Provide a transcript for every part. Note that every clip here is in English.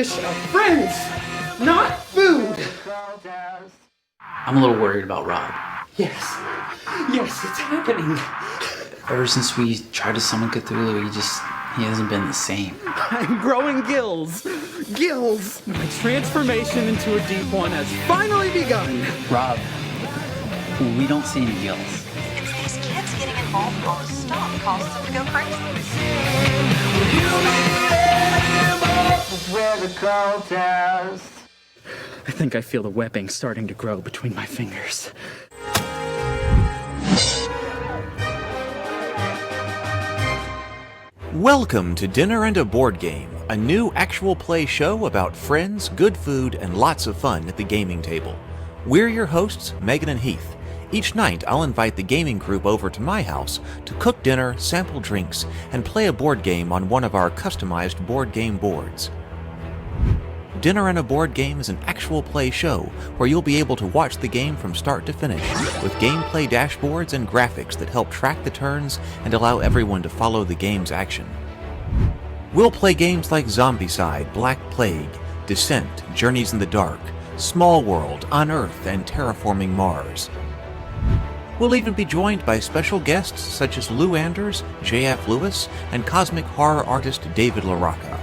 fish are friends, not food. I'm a little worried about Rob. Yes, it's happening. Ever since we tried to summon Cthulhu, he hasn't been the same. I'm growing gills. Gills! My transformation into a deep one has finally begun. Rob, we don't see any gills. It's these kids getting involved in all this stuff causes them to go crazy. I think I feel the webbing starting to grow between my fingers. Welcome to Dinner and a Board Game, a new actual play show about friends, good food, and lots of fun at the gaming table. We're your hosts, Megan and Heath. Each night, I'll invite the gaming group over to my house to cook dinner, sample drinks, and play a board game on one of our customized board game boards. Dinner and a Board Game is an actual play show where you'll be able to watch the game from start to finish with gameplay dashboards and graphics that help track the turns and allow everyone to follow the game's action. We'll play games like Zombicide, Black Plague, Descent, Journeys in the Dark, Small World, Unearth, and Terraforming Mars. We'll even be joined by special guests such as Lou Anders, J.F. Lewis, and cosmic horror artist David LaRocca.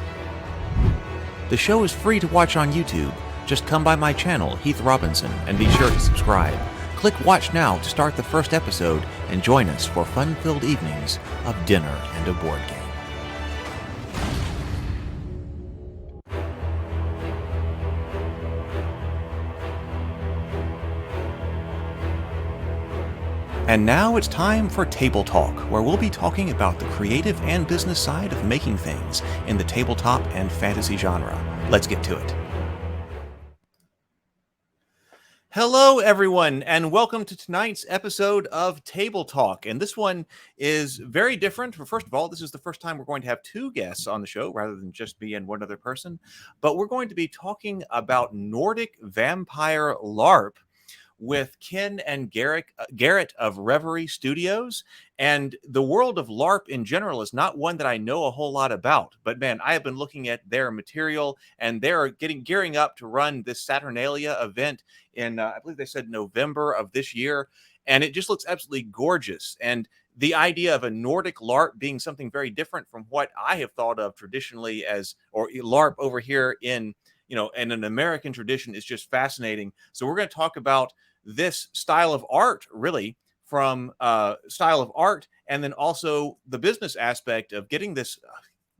The show is free to watch on YouTube. Just come by my channel, Heath Robinson, and be sure to subscribe. Click Watch Now to start the first episode and join us for fun-filled evenings of Dinner and a Board Game. And now it's time for Table Talk, where we'll be talking about the creative and business side of making things in the tabletop and fantasy genre. Let's get to it. Hello, everyone, and welcome to tonight's episode of Table Talk. And this one is very different. First of all, this is the first time we're going to have two guests on the show rather than just me and one other person. But we're going to be talking about Nordic Vampire LARP with Ken and Garett of Reverie Studios. And the world of LARP in general is not one that I know a whole lot about. But man, I have been looking at their material, and they're gearing up to run this Saturnalia event in, I believe they said November of this year. And it just looks absolutely gorgeous. And the idea of a Nordic LARP being something very different from what I have thought of traditionally as, or LARP over here in an American tradition is just fascinating. So we're going to talk about this style of art, really, from style of art, and then also the business aspect of getting this,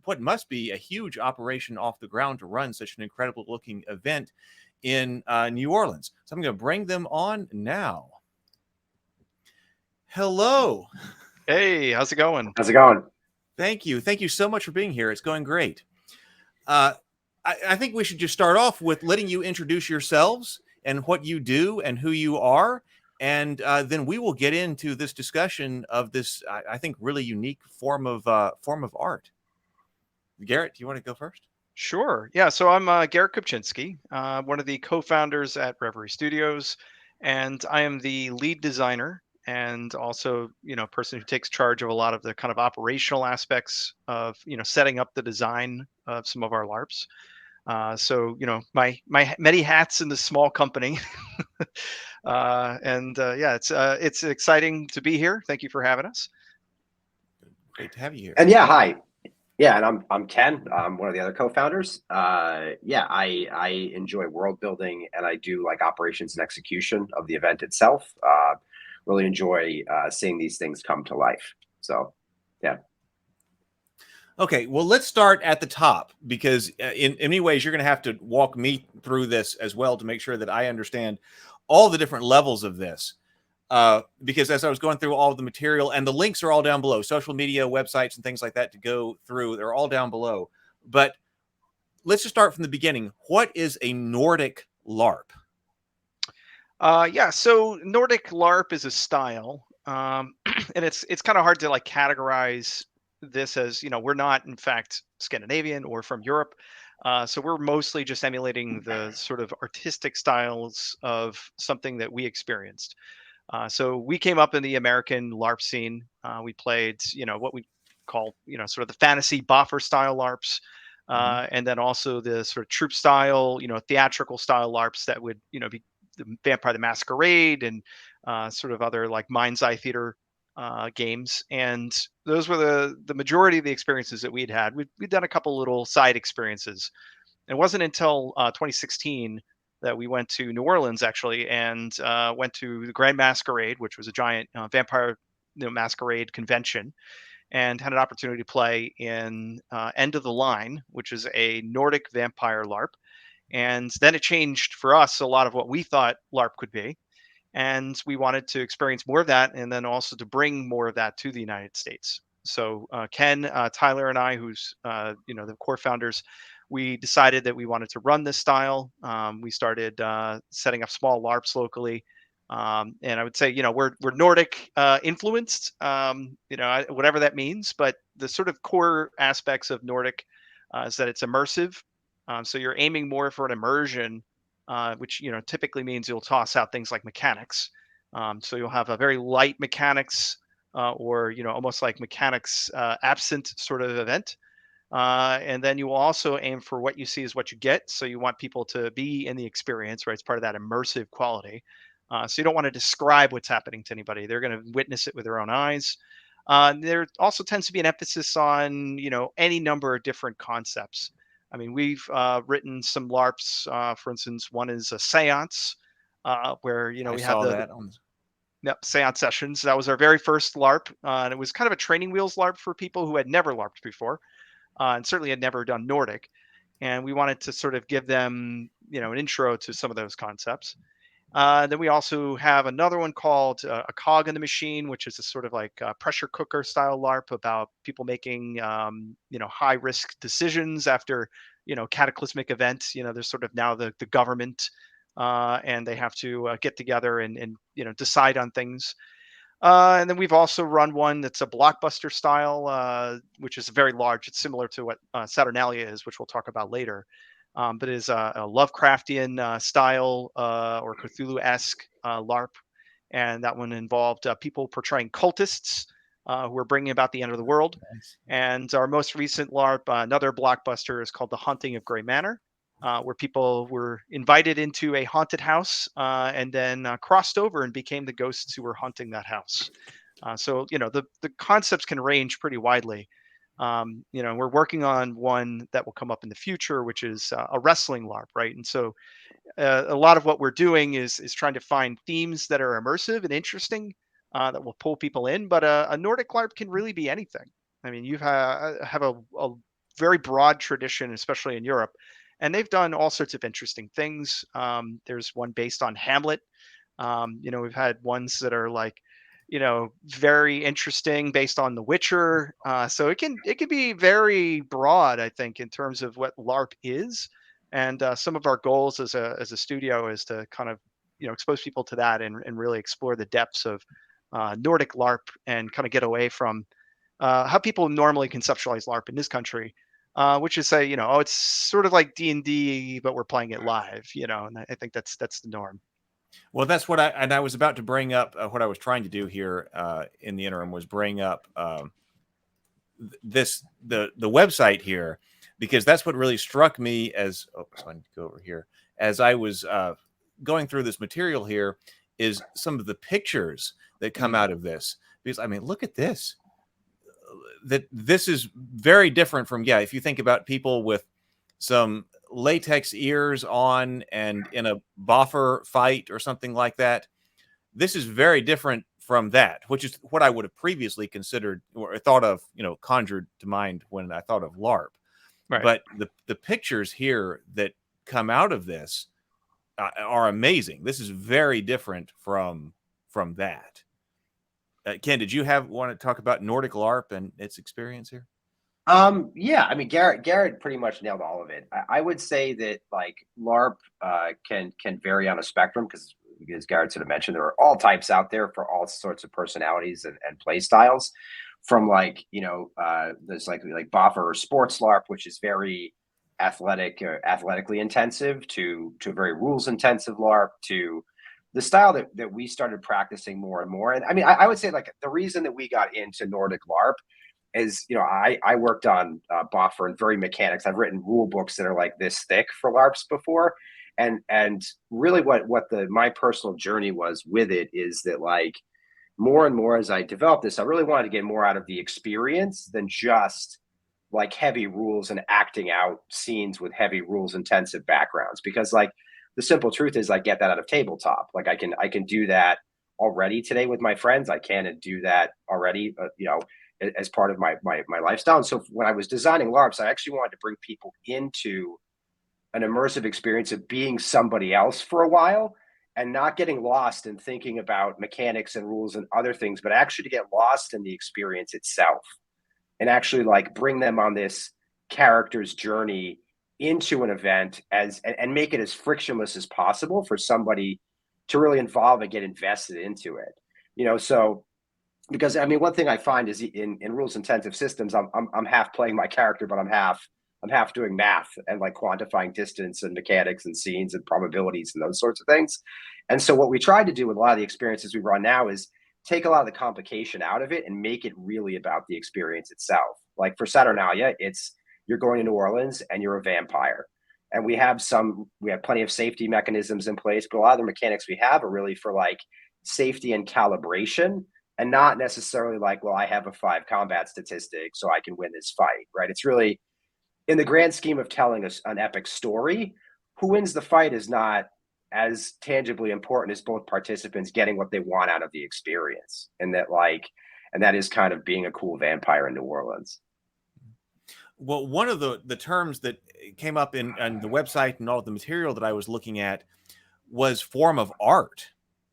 what must be a huge operation off the ground to run such an incredible looking event in New Orleans. So I'm going to bring them on now. Hello. Hey, how's it going? How's it going? Thank you. Thank you so much for being here. It's going great. I think we should just start off with letting you introduce yourselves and what you do and who you are. And then we will get into this discussion of this, I think, really unique form of art. Garett, do you want to go first? Sure. Yeah. So I'm Garett Kopczynski, one of the co-founders at Reverie Studios, and I am the lead designer and also, person who takes charge of a lot of the kind of operational aspects of, setting up the design of some of our LARPs. So my many hats in this small company, it's exciting to be here. Thank you for having us. Great to have you here. And hi. Yeah, and I'm Ken. I'm one of the other co-founders. I enjoy world building, and I do like operations and execution of the event itself. Really enjoy seeing these things come to life. So, yeah. Okay, well, let's start at the top, because in many ways, you're going to have to walk me through this as well to make sure that I understand all the different levels of this. Because as I was going through all of the material, and the links are all down below, social media, websites, and things like that to go through, they're all down below. But let's just start from the beginning. What is a Nordic LARP? So Nordic LARP is a style, and it's kind of hard to categorize this as, we're not in fact Scandinavian or from Europe. So we're mostly just emulating the sort of artistic styles of something that we experienced. So we came up in the American LARP scene. We played, what we call, sort of the fantasy boffer style LARPs. And then also the sort of troop style, theatrical style LARPs that would, be the Vampire the Masquerade and sort of other like Mind's Eye Theater games. And those were the majority of the experiences that we'd had. We'd done a couple little side experiences. It wasn't until 2016 that we went to New Orleans actually, and went to the Grand Masquerade, which was a giant vampire masquerade convention, and had an opportunity to play in End of the Line, which is a Nordic vampire LARP. And then it changed for us a lot of what we thought LARP could be. And we wanted to experience more of that, and then also to bring more of that to the United States. So Ken, Tyler, and I, who's the core founders, we decided that we wanted to run this style. We started setting up small LARPs locally, and I would say we're Nordic influenced, whatever that means. But the sort of core aspects of Nordic is that it's immersive. So you're aiming more for an immersion, which typically means you'll toss out things like mechanics. So you'll have a very light mechanics, or almost like mechanics absent sort of event. And then you will also aim for what you see is what you get. So you want people to be in the experience, right? It's part of that immersive quality. So you don't want to describe what's happening to anybody. They're going to witness it with their own eyes. There also tends to be an emphasis on, any number of different concepts. I mean, we've written some LARPs. For instance, one is a seance, where, I we saw have that on. seance sessions. That was our very first LARP. And it was kind of a training wheels LARP for people who had never LARPed before, and certainly had never done Nordic. And we wanted to sort of give them, an intro to some of those concepts. Then we also have another one called A Cog in the Machine, which is a sort of like pressure cooker style LARP about people making, high risk decisions after, cataclysmic events. There's sort of now the government, and they have to get together and decide on things. And then we've also run one that's a blockbuster style, which is very large. It's similar to what Saturnalia is, which we'll talk about later. But it is a Lovecraftian style, or Cthulhu-esque LARP. And that one involved people portraying cultists who are bringing about the end of the world. And our most recent LARP, another blockbuster, is called The Haunting of Grey Manor, where people were invited into a haunted house, and then crossed over and became the ghosts who were haunting that house. So the concepts can range pretty widely. We're working on one that will come up in the future, which is a wrestling LARP, right? And so a lot of what we're doing is trying to find themes that are immersive and interesting, that will pull people in. But a Nordic LARP can really be anything. I mean, you have a very broad tradition, especially in Europe, and they've done all sorts of interesting things. There's one based on Hamlet. We've had ones that are like, very interesting based on The Witcher. So it can be very broad, I think, in terms of what LARP is. And some of our goals as a studio is to kind of expose people to that and really explore the depths of Nordic LARP, and kind of get away from how people normally conceptualize LARP in this country, which is say, oh, it's sort of like D&D, but we're playing it live, and I think that's the norm. Well, that's what I was about to bring up. What I was trying to do here in the interim was bring up the website here, because that's what really struck me as. Oh, so I need to go over here as I was going through this material here. Is some of the pictures that come out of this, because I mean, look at this. That this is very different from, if you think about people with some latex ears on and in a boffer fight or something like that, this is very different from that, which is what I would have previously considered or thought of, conjured to mind when I thought of LARP. Right. But the pictures here that come out of this are amazing. This is very different from that. Ken, did you want to talk about Nordic LARP and its experience here? Yeah, I mean, Garett pretty much nailed all of it. I would say that like LARP can vary on a spectrum, because as Garett sort of mentioned, there are all types out there for all sorts of personalities and play styles. From like there's like boffer or sports LARP, which is very athletically intensive, to a very rules intensive LARP, to the style that we started practicing more and more. And I mean, I would say like the reason that we got into Nordic LARP is, I worked on buffer and very mechanics. I've written rule books that are like this thick for LARPs before, and really what my personal journey was with it is that, like, more and more as I developed this, I really wanted to get more out of the experience than just like heavy rules and acting out scenes with heavy rules intensive backgrounds, because, like, the simple truth is I get that out of tabletop. Like, I can do that already today with my friends. I can and do that already, as part of my lifestyle. And so when I was designing LARPs, I actually wanted to bring people into an immersive experience of being somebody else for a while, and not getting lost in thinking about mechanics and rules and other things, but actually to get lost in the experience itself, and actually, like, bring them on this character's journey into an event and make it as frictionless as possible for somebody to really involve and get invested into it. So, because I mean, one thing I find is in rules intensive systems, I'm half playing my character, but I'm half doing math and, like, quantifying distance and mechanics and scenes and probabilities and those sorts of things. And so what we tried to do with a lot of the experiences we run now is take a lot of the complication out of it and make it really about the experience itself. Like for Saturnalia, it's you're going to New Orleans and you're a vampire. And we have plenty of safety mechanisms in place, but a lot of the mechanics we have are really for, like, safety and calibration, and not necessarily like, well, I have a 5 combat statistic, so I can win this fight, right? It's really, in the grand scheme of telling us an epic story, who wins the fight is not as tangibly important as both participants getting what they want out of the experience. And that is kind of being a cool vampire in New Orleans. Well, one of the terms that came up in the website and all of the material that I was looking at was form of art.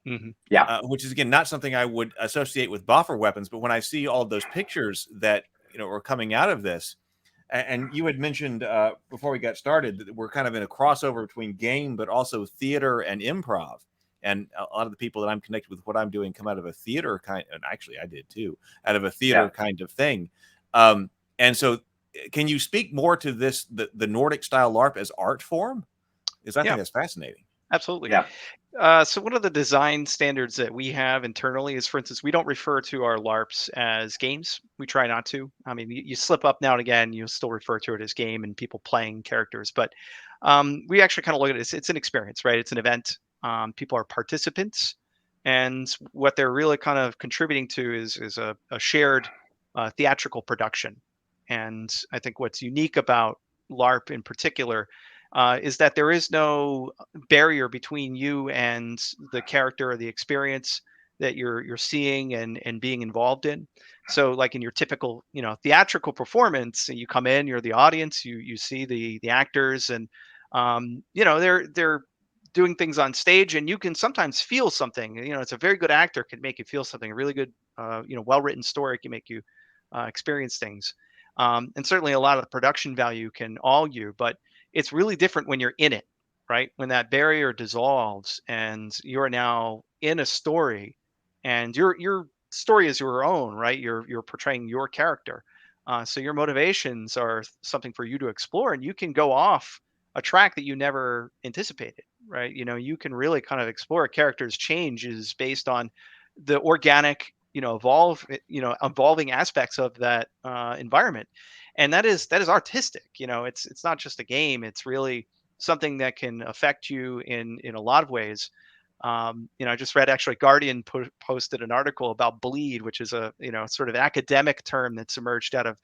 Mm-hmm. Yeah. Which is, again, not something I would associate with buffer weapons, but when I see all of those pictures that are coming out of this, and you had mentioned before we got started that we're kind of in a crossover between game, but also theater and improv. And a lot of the people that I'm connected with, what I'm doing, come out of a theater kind, and actually I did too, out of a theater kind of thing. And so, can you speak more to this, the Nordic style LARP as art form? Because I think that's fascinating. Absolutely. Yeah. So one of the design standards that we have internally is, for instance, we don't refer to our LARPs as games. We try not to. I mean, you slip up now and again, you still refer to it as game and people playing characters. But we actually kind of look at it. It's an experience, right? It's an event. People are participants. And what they're really kind of contributing to is a shared theatrical production. And I think what's unique about LARP in particular is that there is no barrier between you and the character or the experience that you're seeing and being involved in. So, like in your typical theatrical performance, you come in, you're the audience, you see the actors, and they're doing things on stage, and you can sometimes feel something. It's a very good actor can make you feel something. A really good well written story can make you experience things, and certainly a lot of the production value can awe you, but it's really different when you're in it, right? When that barrier dissolves and you're now in a story, and your story is your own, right? You're portraying your character, so your motivations are something for you to explore, and you can go off a track that you never anticipated, right? You can really kind of explore a character's changes based on the organic, evolving aspects of that environment, and that is artistic. It's not just a game. It's really something that can affect you in a lot of ways. I just read, actually, Guardian posted an article about bleed, which is a sort of academic term that's emerged out of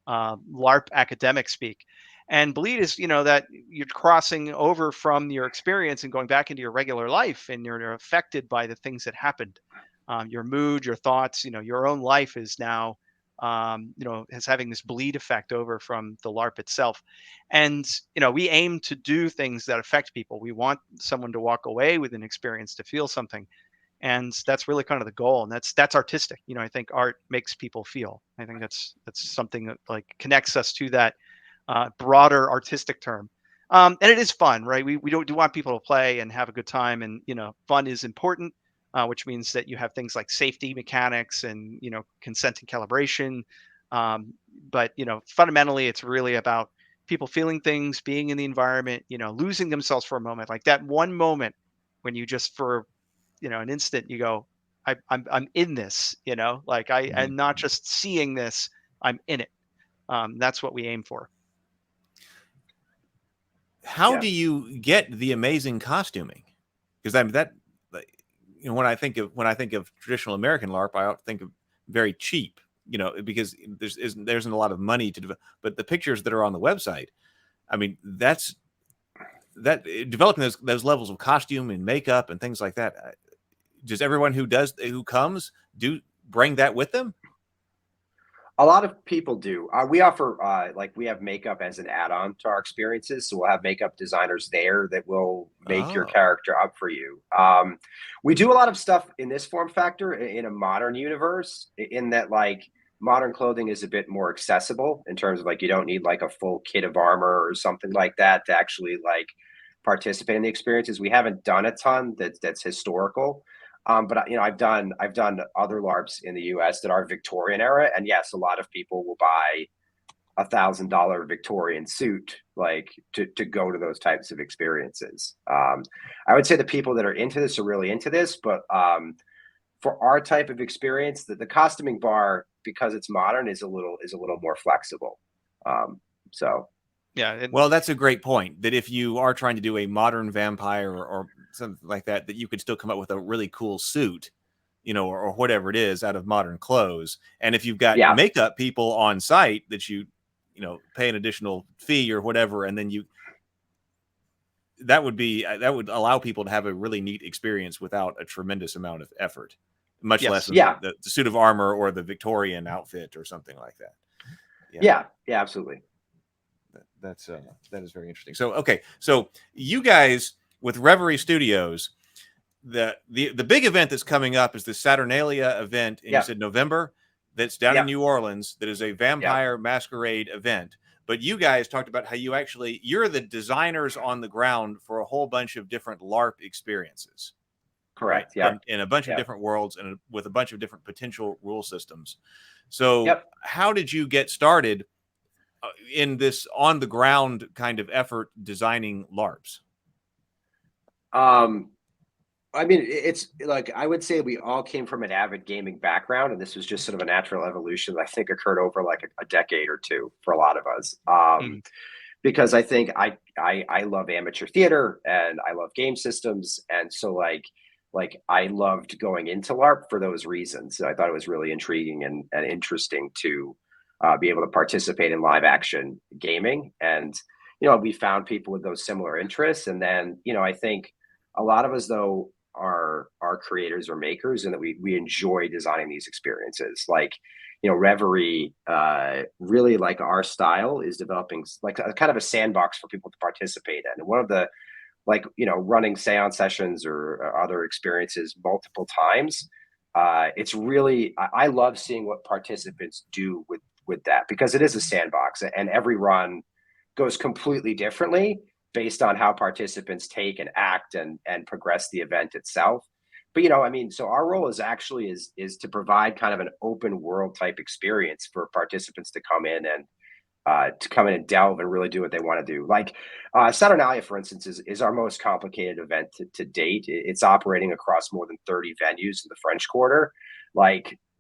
LARP academic speak. And bleed is that you're crossing over from your experience and going back into your regular life, and you're affected by the things that happened. Your mood, your thoughts, your own life is now is having this bleed effect over from the LARP itself. And, we aim to do things that affect people. We want someone to walk away with an experience, to feel something. And that's really kind of the goal. And that's artistic. I think art makes people feel. I think that's something that, like, connects us to that broader artistic term. And it is fun, right? We do want people to play and have a good time. And, fun is important. Which means that you have things like safety mechanics and consent and calibration. But fundamentally, it's really about people feeling things, being in the environment, losing themselves for a moment, like that one moment when you just for an instant you go, I'm in this, like I'm not just seeing this I'm in it. That's what we aim for. How Yeah. do you get the amazing costuming? Because I mean that, when I think of traditional American LARP, I think of very cheap. Because there isn't a lot of money to develop. But the pictures that are on the website, I mean, that developing those levels of costume and makeup and things like that. Does everyone who comes bring that with them? A lot of people do. We offer we have makeup as an add-on to our experiences, so we'll have makeup designers there that will make your character up for you. We do a lot of stuff in this form factor in a modern universe, in that modern clothing is a bit more accessible in terms of you don't need a full kit of armor or something like that to actually participate in the experiences. We haven't done a ton that's historical. But I've done other LARPs in the U.S. that are Victorian era, and yes, a lot of people will buy $1,000 Victorian suit to go to those types of experiences. I would say the people that are into this are really into this, but for our type of experience, the costuming bar, because it's modern, is a little more flexible. Yeah. Well, that's a great point. That if you are trying to do a modern vampire or something like that, that you could still come up with a really cool suit, or whatever it is out of modern clothes. And if you've got makeup people on site that you pay an additional fee or whatever, and then that would allow people to have a really neat experience without a tremendous amount of effort, much less than the suit of armor or the Victorian outfit or something like that. Yeah, absolutely. That is very interesting. So, okay. So you guys with Reverie Studios, the big event that's coming up is the Saturnalia event. And you said November, that's down in New Orleans. That is a vampire masquerade event. But you guys talked about how you're the designers on the ground for a whole bunch of different LARP experiences. Correct. Right? In a bunch of different worlds and with a bunch of different potential rule systems. So how did you get started in this on the ground kind of effort designing LARPs? I mean, it's I would say we all came from an avid gaming background, and this was just sort of a natural evolution that I think occurred over a decade or two for a lot of us. Because I think I love amateur theater and I love game systems, and so I loved going into LARP for those reasons. I thought it was really intriguing and interesting to be able to participate in live action gaming. And, we found people with those similar interests. And then, I think a lot of us, though, are creators or makers, and that we enjoy designing these experiences. Reverie, really our style is developing a kind of a sandbox for people to participate in. And one of the, running seance sessions or other experiences multiple times, it's really, I love seeing what participants do with that, because it is a sandbox, and every run goes completely differently based on how participants take and act and progress the event itself. But so our role is to provide kind of an open world type experience for participants to come in and delve and really do what they want to do. Saturnalia, for instance, is our most complicated event to date. It's operating across more than 30 venues in the French Quarter.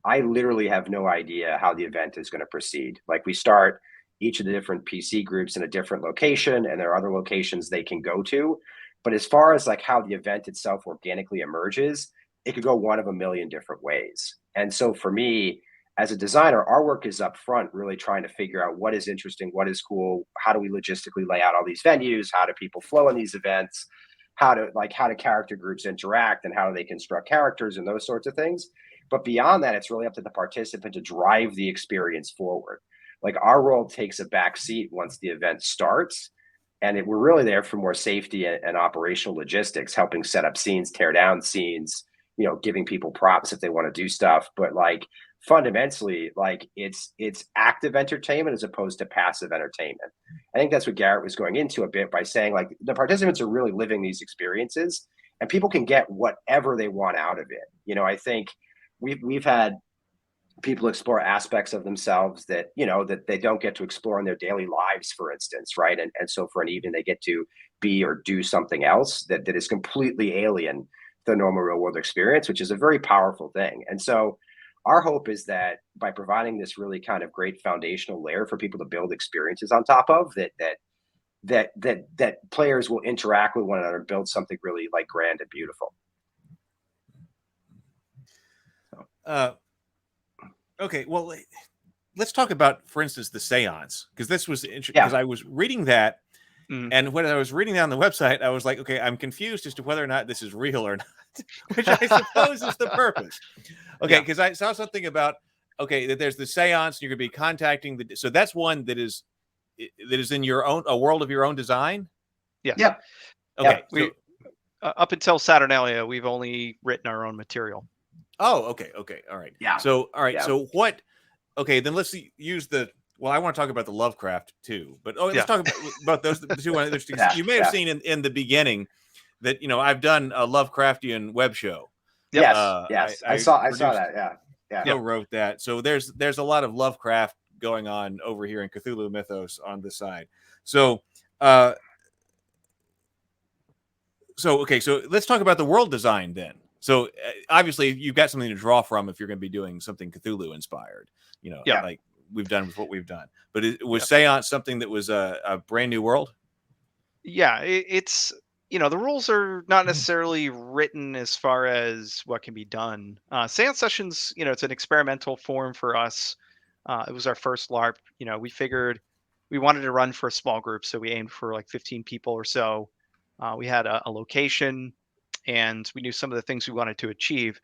I literally have no idea how the event is going to proceed. We start each of the different PC groups in a different location, and there are other locations they can go to. But as far as how the event itself organically emerges, it could go one of a million different ways. And so for me, as a designer, our work is up front, really trying to figure out what is interesting, what is cool, how do we logistically lay out all these venues, how do people flow in these events, how do character groups interact, and how do they construct characters and those sorts of things. But beyond that, it's really up to the participant to drive the experience forward. Our role takes a back seat once the event starts, and we're really there for more safety and operational logistics, helping set up scenes, tear down scenes, giving people props if they want to do stuff. But fundamentally, it's active entertainment as opposed to passive entertainment. I think that's what Garett was going into a bit by saying the participants are really living these experiences, and people can get whatever they want out of it. I think we've had people explore aspects of themselves that that they don't get to explore in their daily lives, for instance, right? And so for an evening they get to be or do something else that is completely alien to the normal real world experience, which is a very powerful thing. And so our hope is that by providing this really kind of great foundational layer for people to build experiences on top of, that players will interact with one another and build something really like grand and beautiful. Okay, well, let's talk about, for instance, the seance, because this was interesting, because I was reading that, and when I was reading that on the website, I was like, okay, I'm confused as to whether or not this is real or not, which I suppose is the purpose. Okay, because I saw something about, okay, that there's the seance, and you're going to be contacting the, so that's one that is in your own, a world of your own design. Yes. Yep. Okay. We, up until Saturnalia, we've only written our own material. Oh, okay. Okay. All right. Yeah. So, all right. Yeah. So what, okay, then let's use the, well, I want to talk about the Lovecraft too, but let's talk about those, the two others. You may have seen in the beginning that, you know, I've done a Lovecraftian web show. Yes. Yes. I saw that. Yeah. Yeah. Joe wrote that. So there's a lot of Lovecraft going on over here in Cthulhu Mythos on this side. So, okay, so let's talk about the world design then. So obviously you've got something to draw from if you're going to be doing something Cthulhu inspired, you know, like we've done with what we've done. But it was Seance something that was a brand new world? Yeah, it's, you know, the rules are not necessarily written as far as what can be done. Seance sessions, you know, it's an experimental form for us. It was our first LARP. You know, we figured we wanted to run for a small group, so we aimed for like 15 people or so. We had a location, and we knew some of the things we wanted to achieve.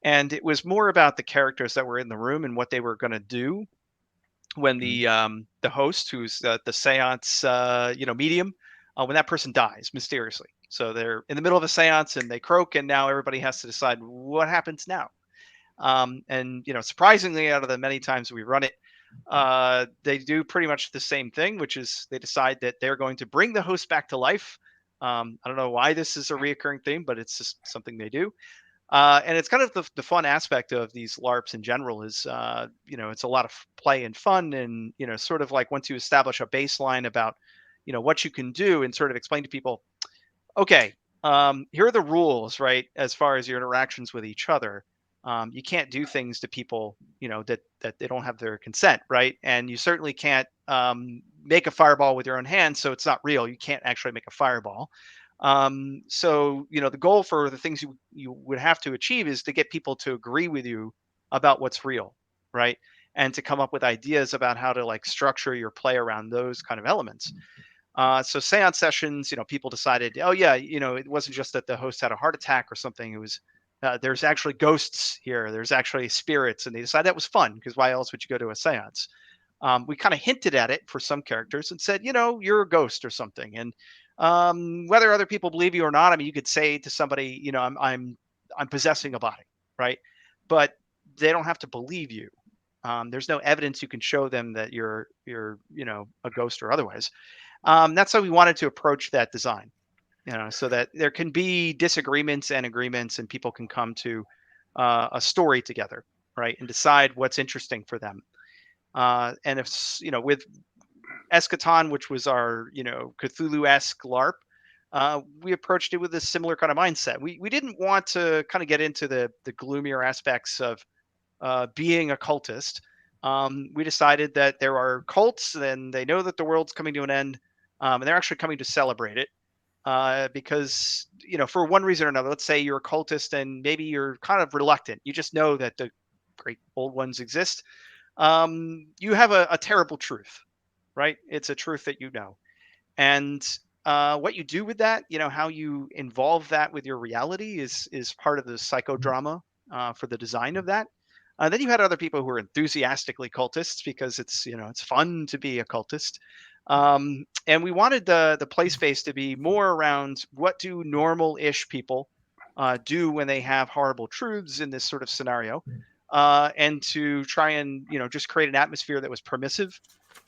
And it was more about the characters that were in the room and what they were going to do when the host, who's the seance medium, when that person dies mysteriously. So they're in the middle of a seance and they croak, and now everybody has to decide what happens now. And you know, surprisingly, out of the many times we run it, they do pretty much the same thing, which is they decide that they're going to bring the host back to life. I don't know why this is a reoccurring theme, but it's just something they do. And it's kind of the fun aspect of these LARPs in general is, you know, it's a lot of play and fun, and, you know, sort of like once you establish a baseline about, you know, what you can do, and sort of explain to people, okay, here are the rules, right? As far as your interactions with each other, you can't do things to people, you know, that they don't have their consent, right? And you certainly can't make a fireball with your own hands, so it's not real. You can't actually make a fireball. So, you know, the goal for the things you would have to achieve is to get people to agree with you about what's real, right? And to come up with ideas about how to like structure your play around those kind of elements. So seance sessions, you know, people decided, oh yeah, you know, it wasn't just that the host had a heart attack or something. It was, there's actually ghosts here. There's actually spirits. And they decided that was fun, because why else would you go to a seance? We kind of hinted at it for some characters and said, you know, you're a ghost or something. And whether other people believe you or not, I mean, you could say to somebody, you know, I'm possessing a body, right? But they don't have to believe you. There's no evidence you can show them that you're you know, a ghost or otherwise. That's how we wanted to approach that design, you know, so that there can be disagreements and agreements, and people can come to a story together, right, and decide what's interesting for them. And if, you know, with Eschaton, which was our, you know, Cthulhu-esque LARP, we approached it with a similar kind of mindset. We didn't want to kind of get into the gloomier aspects of being a cultist. We decided that there are cults, and they know that the world's coming to an end, and they're actually coming to celebrate it. Because, you know, for one reason or another, let's say you're a cultist and maybe you're kind of reluctant. You just know that the great old ones exist. You have a terrible truth, right? It's a truth that you know. And what you do with that, you know, how you involve that with your reality is part of the psychodrama for the design of that. Then you had other people who were enthusiastically cultists, because it's, you know, it's fun to be a cultist. And we wanted the play space to be more around what do normal-ish people do when they have horrible truths in this sort of scenario, and to try and, you know, just create an atmosphere that was permissive,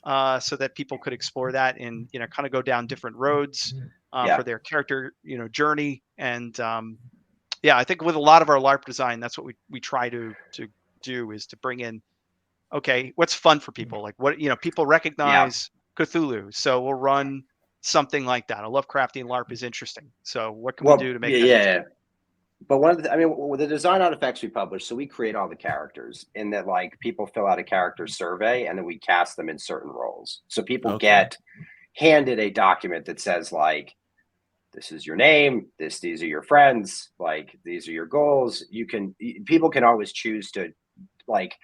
so that people could explore that and, you know, kind of go down different roads for their character, you know, journey. And yeah, I think with a lot of our LARP design, that's what we try to do, is to bring in, okay, what's fun for people? Like, what, you know, people recognize Cthulhu, so we'll run something like that. A Lovecraftian LARP is interesting. So what can we do to make that interesting? but one of the, I mean, the design artifacts we publish, so we create all the characters in that, like, people fill out a character survey and then we cast them in certain roles. So people Okay. get handed a document that says, like, this is your name, these are your friends, like, these are your goals. People can always choose to, like,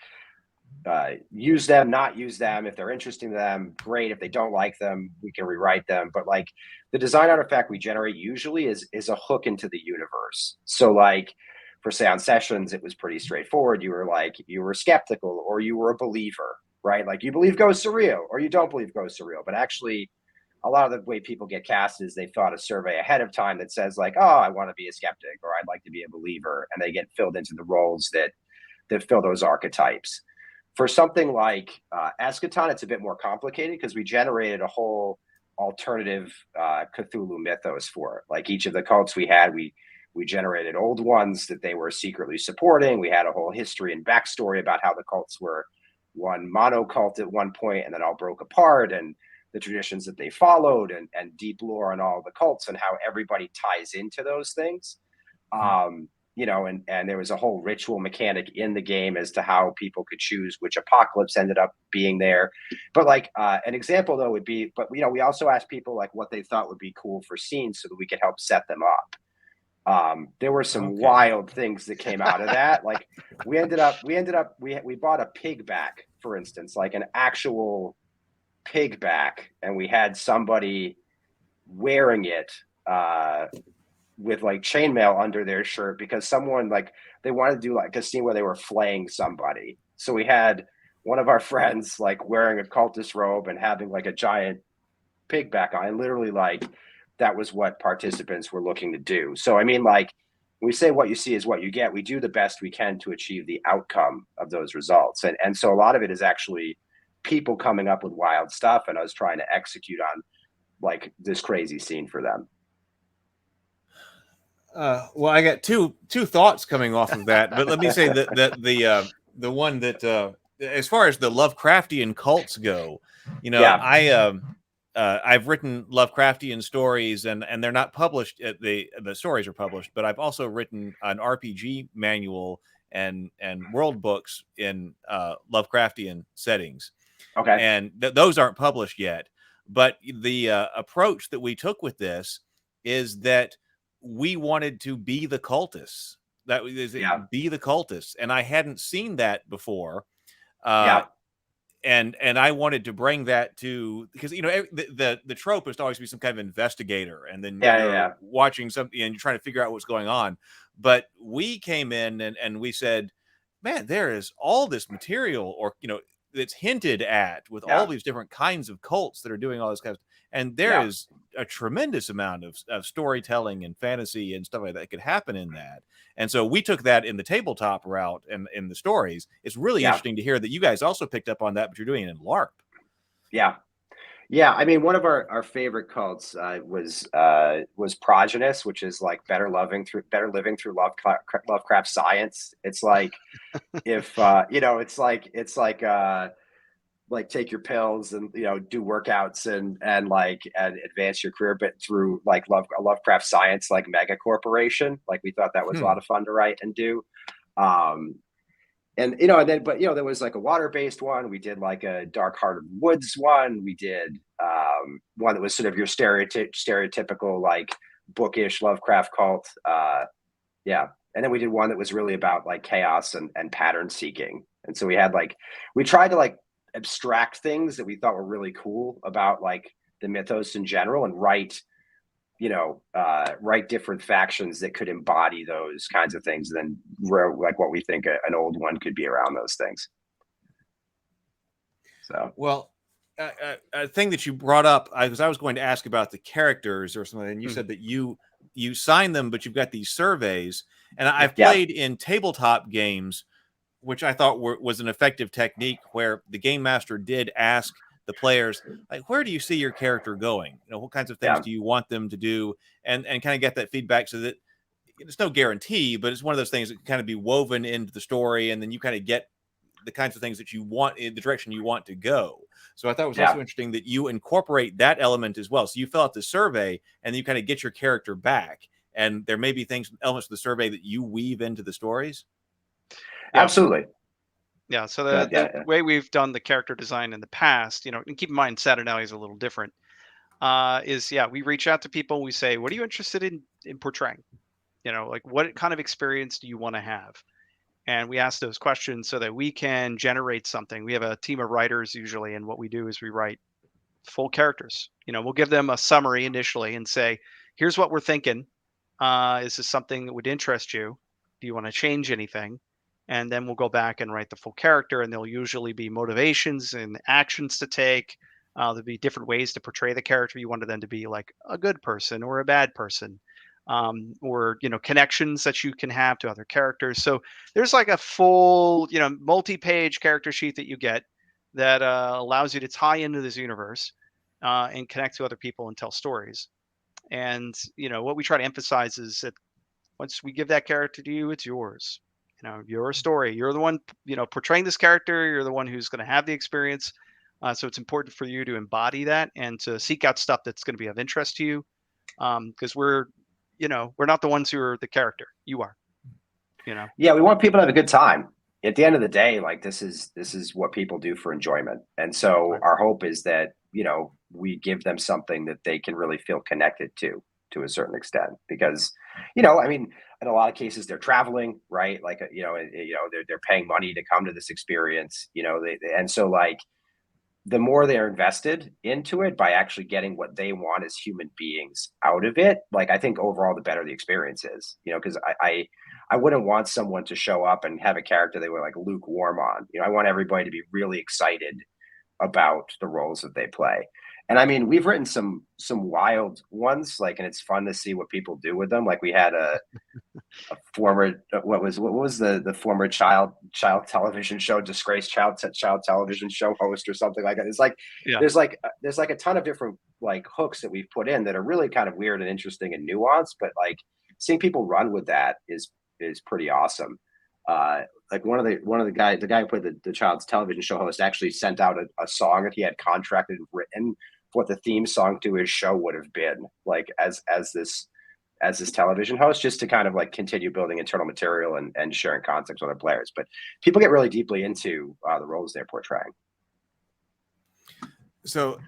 use them, not use them. If they're interesting to them, great. If they don't like them, we can rewrite them. But, like, the design artifact we generate usually is a hook into the universe. So, like, for say on sessions, it was pretty straightforward. You were skeptical or you were a believer, right? Like, you believe ghosts are real or you don't believe ghosts are real. But actually, a lot of the way people get cast is they thought a survey ahead of time that says, like, oh, I want to be a skeptic or I'd like to be a believer, and they get filled into the roles that fill those archetypes. For something like Eschaton, it's a bit more complicated because we generated a whole alternative Cthulhu mythos for it. Like, each of the cults we had, we generated old ones that they were secretly supporting. We had a whole history and backstory about how the cults were one monocult at one point and then all broke apart, and the traditions that they followed, and deep lore on all the cults and how everybody ties into those things. And there was a whole ritual mechanic in the game as to how people could choose which apocalypse ended up being there. But, like, an example though would be, but we also asked people, like, what they thought would be cool for scenes so that we could help set them up. There were some wild things that came out of that. Like, we bought a pig back, for instance, like an actual pig back, and we had somebody wearing it with, like, chainmail under their shirt because someone, like, they wanted to do, like, a scene where they were flaying somebody. So we had one of our friends, like, wearing a cultist robe and having, like, a giant pig back on, and literally, like, that was what participants were looking to do. So I mean, like, we say what you see is what you get. We do the best we can to achieve the outcome of those results, and so a lot of it is actually people coming up with wild stuff and us trying to execute on, like, this crazy scene for them. Well, I got two thoughts coming off of that, but let me say that the one that as far as the Lovecraftian cults go, I've written Lovecraftian stories, and they're not published. The stories are published, but I've also written an RPG manual and world books in Lovecraftian settings. Okay. And those aren't published yet. But the approach that we took with this is that we wanted to be the cultists. That was be the cultists, and I hadn't seen that before. And I wanted to bring that to, because the trope is to always be some kind of investigator, and then you're watching something and you're trying to figure out what's going on. But we came in and we said, man, there is all this material, or that's hinted at with all these different kinds of cults that are doing all this kind of, and there is a tremendous amount of storytelling and fantasy and stuff like that could happen in that. And so we took that in the tabletop route and in the stories. It's really interesting to hear that you guys also picked up on that, but you're doing it in LARP. Yeah, I mean, one of our favorite cults was Progenitus, which is like better living through Lovecraft science. It's like if like take your pills and do workouts and advance your career, but through like Lovecraft science, like mega corporation. Like, we thought that was a lot of fun to write and do. And there was like a water-based one. We did like a Dark Heart of the Woods one. We did one that was sort of your stereotypical like bookish Lovecraft cult. And then we did one that was really about like chaos and pattern seeking. And so we tried to like abstract things that we thought were really cool about like the mythos in general, and write different factions that could embody those kinds of things, and then like what we think an old one could be around those things. So, well, a thing that you brought up, I was going to ask about the characters or something, and you said that you sign them, but you've got these surveys, and I've played in tabletop games, which I thought was an effective technique, where the game master did ask the players, like, where do you see your character going? What kinds of things do you want them to do? And kind of get that feedback, so that it's no guarantee, but it's one of those things that can kind of be woven into the story, and then you kind of get the kinds of things that you want in the direction you want to go. So I thought it was also interesting that you incorporate that element as well. So you fill out the survey and you kind of get your character back. and there may be things, elements of the survey that you weave into the stories. Yeah. Absolutely. Yeah. So Yeah, the way we've done the character design in the past, and keep in mind Saturnalia is a little different. We reach out to people. We say, what are you interested in portraying? Like what kind of experience do you want to have? And we ask those questions so that we can generate something. We have a team of writers usually, and what we do is we write full characters. We'll give them a summary initially and say, here's what we're thinking. Is this something that would interest you? Do you want to change anything? And then we'll go back and write the full character, and there'll usually be motivations and actions to take. There'll be different ways to portray the character. You wanted them to be like a good person or a bad person, or connections that you can have to other characters. So there's like a full multi-page character sheet that you get that allows you to tie into this universe and connect to other people and tell stories. And what we try to emphasize is that once we give that character to you, it's yours. Your story. You're the one portraying this character. You're the one who's going to have the experience. So it's important for you to embody that and to seek out stuff that's going to be of interest to you, because we're not the ones who are the character. You are. Yeah, we want people to have a good time. At the end of the day, like this is what people do for enjoyment. And so Right. our hope is that, we give them something that they can really feel connected to a certain extent, because, I mean, in a lot of cases they're traveling, right? Like, they're paying money to come to this experience, and so like the more they're invested into it by actually getting what they want as human beings out of it, like I think overall the better the experience is, because I wouldn't want someone to show up and have a character they were like lukewarm on. I want everybody to be really excited about the roles that they play. And I mean, we've written some wild ones, like, and it's fun to see what people do with them. Like we had a former what was the former child television show, disgraced child television show host or something like that. It's like Yeah. there's like a ton of different like hooks that we've put in that are really kind of weird and interesting and nuanced, but like seeing people run with that is pretty awesome. Like the guy who played the child's television show host actually sent out a song that he had contracted and written for what the theme song to his show would have been, like as this television host, just to kind of like continue building internal material and sharing concepts with other players. But people get really deeply into the roles they're portraying. So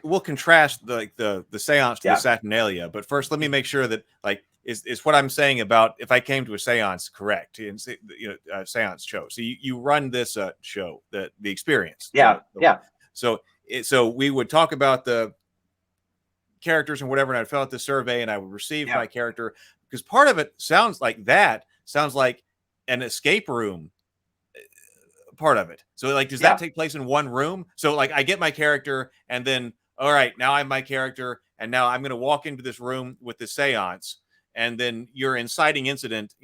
we'll contrast the seance to the Saturnalia, but first let me make sure that like is what I'm saying about if I came to a seance correct? And seance show. So you run this show, the experience. Yeah. So we would talk about the characters and whatever, and I'd fill out the survey and I would receive my character, because part of it sounds like an escape room part of it. So like, does that take place in one room? So like I get my character and then, all right, now I'm my character and now I'm going to walk into this room with the seance, and then your inciting incident,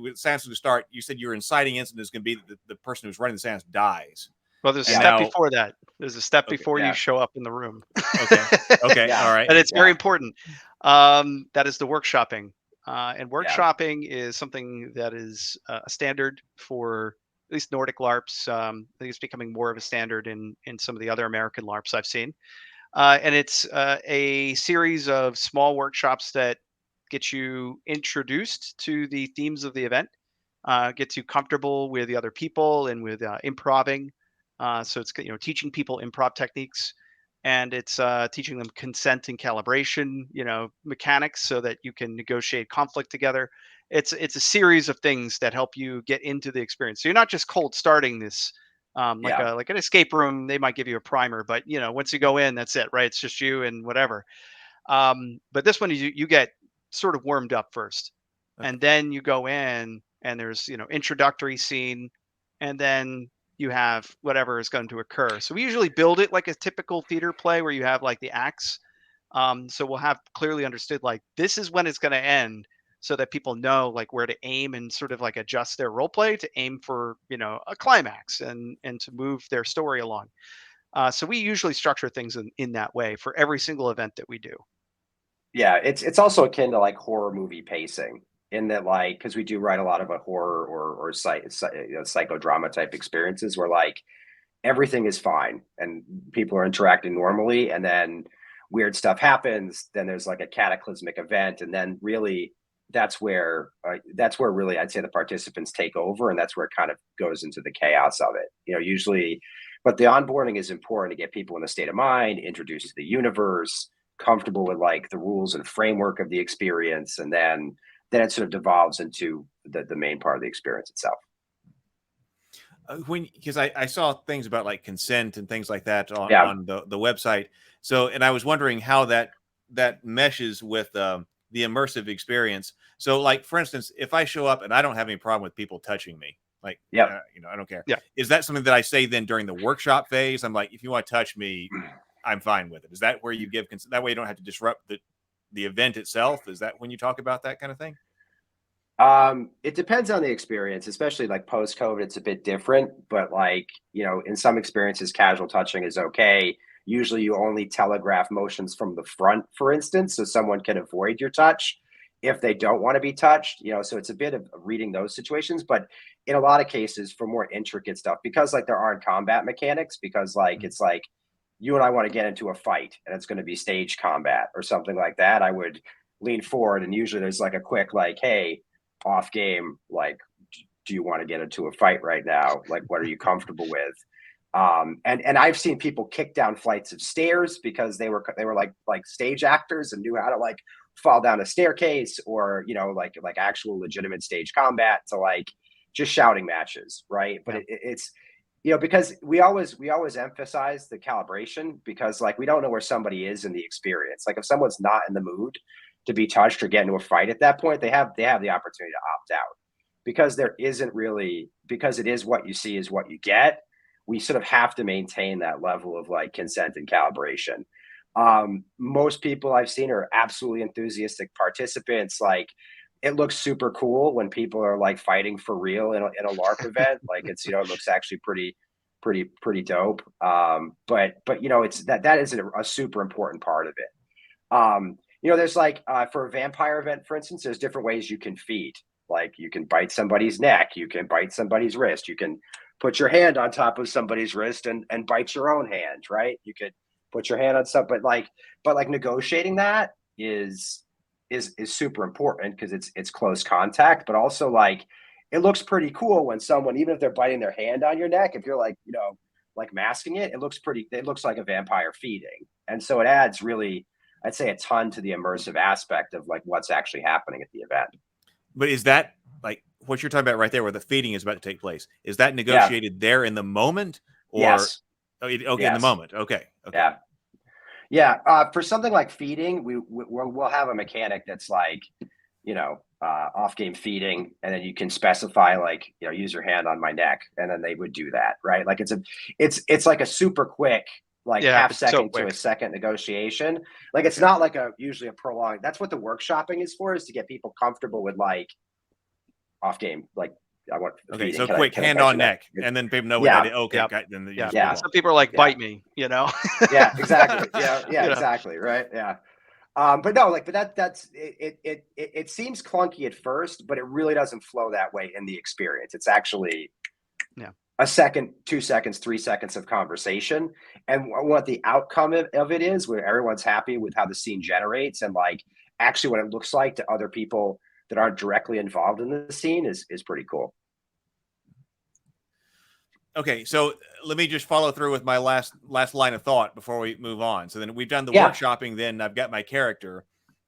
with seance to start, you said your inciting incident is going to be that the person who's running the seance dies. Well, there's a step before that. There's a step before you show up in the room. Okay. All right. And it's very important. That is the workshopping. And workshopping is something that is a standard for at least Nordic LARPs. I think it's becoming more of a standard in some of the other American LARPs I've seen. And it's a series of small workshops that get you introduced to the themes of the event, get you comfortable with the other people and with improving. So it's teaching people improv techniques, and it's teaching them consent and calibration, mechanics, so that you can negotiate conflict together. It's a series of things that help you get into the experience. So you're not just cold starting this, like an escape room. They might give you a primer, but once you go in, that's it, right? It's just you and whatever. But this one, you get sort of warmed up first, and then you go in, and there's introductory scene, and then you have whatever is going to occur. So we usually build it like a typical theater play where you have like the acts. So we'll have clearly understood like this is when it's going to end, so that people know like where to aim and sort of like adjust their role play to aim for a climax and to move their story along. So we usually structure things in that way for every single event that we do. Yeah, it's also akin to like horror movie pacing, in that like, because we do write a lot of horror or psychodrama type experiences where like everything is fine and people are interacting normally, and then weird stuff happens, then there's like a cataclysmic event, and then really that's where really I'd say the participants take over, and that's where it kind of goes into the chaos of it. Usually, but the onboarding is important to get people in the state of mind, introduced to the universe, comfortable with like the rules and framework of the experience, and then it sort of devolves into the main part of the experience itself. Because I saw things about like consent and things like that on the website. So, and I was wondering how that meshes with the immersive experience. So, like for instance, if I show up and I don't have any problem with people touching me, like I don't care. Yeah. Is that something that I say then during the workshop phase? I'm like, if you want to touch me, I'm fine with it. Is that where you give consent? That way you don't have to disrupt the event itself. Is that when you talk about that kind of thing? It depends on the experience, especially like post-COVID, it's a bit different, but like, in some experiences, casual touching is okay. Usually you only telegraph motions from the front, for instance, so someone can avoid your touch if they don't want to be touched, so it's a bit of reading those situations. But in a lot of cases for more intricate stuff, because like there aren't combat mechanics, because like, it's like you and I want to get into a fight and it's going to be stage combat or something like that, I would lean forward, and usually there's like a quick, like, hey, off game, like, do you want to get into a fight right now? Like, what are you comfortable with? And I've seen people kick down flights of stairs because they were like stage actors and knew how to like fall down a staircase, or like actual legitimate stage combat, to like just shouting matches, right? But it's because we always emphasize the calibration, because like we don't know where somebody is in the experience. Like if someone's not in the mood to be touched or get into a fight at that point, they have the opportunity to opt out, because there isn't really, because it is what you see is what you get. We sort of have to maintain that level of like consent and calibration. Most people I've seen are absolutely enthusiastic participants. Like it looks super cool when people are like fighting for real in a LARP event. Like it's, it looks actually pretty dope. But it's that is a super important part of it. There's like for a vampire event, for instance, there's different ways you can feed. Like you can bite somebody's neck, you can bite somebody's wrist, you can put your hand on top of somebody's wrist and bite your own hand, right? You could put your hand on something, but like negotiating that is super important, because it's close contact, but also like it looks pretty cool when someone, even if they're biting their hand on your neck, if you're like, like masking it, it looks like a vampire feeding. And so it adds really, I'd say, a ton to the immersive aspect of like what's actually happening at the event. But is that like what you're talking about right there, where the feeding is about to take place? Is that negotiated there in the moment, or yes. Okay, yes. in the moment? Okay. Yeah. For something like feeding, we'll have a mechanic that's like, off game feeding, and then you can specify like, use your hand on my neck, and then they would do that, right? Like it's like a super quick, like half second to a second negotiation. Like it's not like usually a prolonged. That's what the workshopping is for, is to get people comfortable with like off game. Like I want feeding. So quick hand on neck, and then people know what that is. Okay, then some people are like, bite me, Yeah, exactly. Yeah, exactly. Right. Yeah. But no, like, but that's it. It seems clunky at first, but it really doesn't flow that way in the experience. It's actually a second, 2 seconds, 3 seconds of conversation. And what the outcome of it is, where everyone's happy with how the scene generates, and like actually what it looks like to other people that aren't directly involved in the scene is pretty cool. Okay, so let me just follow through with my last line of thought before we move on. So then we've done the workshopping, then I've got my character,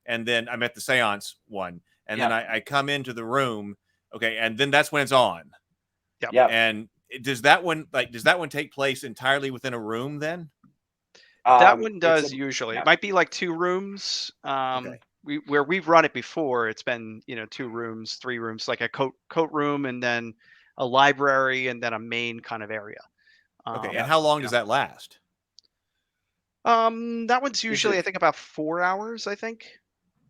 and then I'm at the seance one, and then I come into the room, okay, and then that's when it's on. Yeah. And does that one take place entirely within a room then? That one does usually. It might be like 2 rooms. Where we've run it before, it's been 2 rooms, 3 rooms, like a coat room, and then a library, and then a main kind of area. Okay, and how long does that last? That one's usually I think about 4 hours. I think.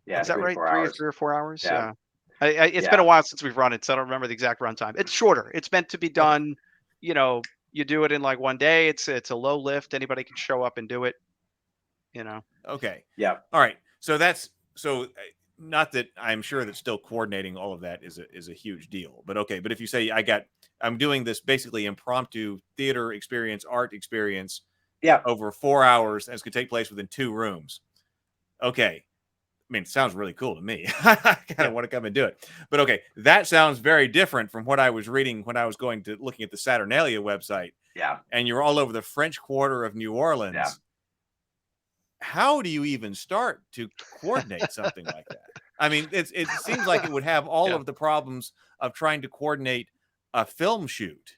Yeah, is that right? 3 or 4 hours. Yeah. It's Yeah. been a while since we've run it, so I don't remember the exact runtime. It's shorter. It's meant to be done. You do it in like one day. It's a low lift. Anybody can show up and do it. Okay. Yeah. All right. So that's not that I'm sure that still coordinating all of that is a huge deal, but okay. But if you say I'm doing this basically impromptu theater experience, art experience, Yeah. over 4 hours, and it's going to take place within 2 rooms. Okay. I mean, it sounds really cool to me. I kind of want to come and do it. But okay, that sounds very different from what I was reading when I was looking at the Saturnalia website. Yeah. And you're all over the French Quarter of New Orleans. Yeah. How do you even start to coordinate something like that? I mean, it seems like it would have all of the problems of trying to coordinate a film shoot.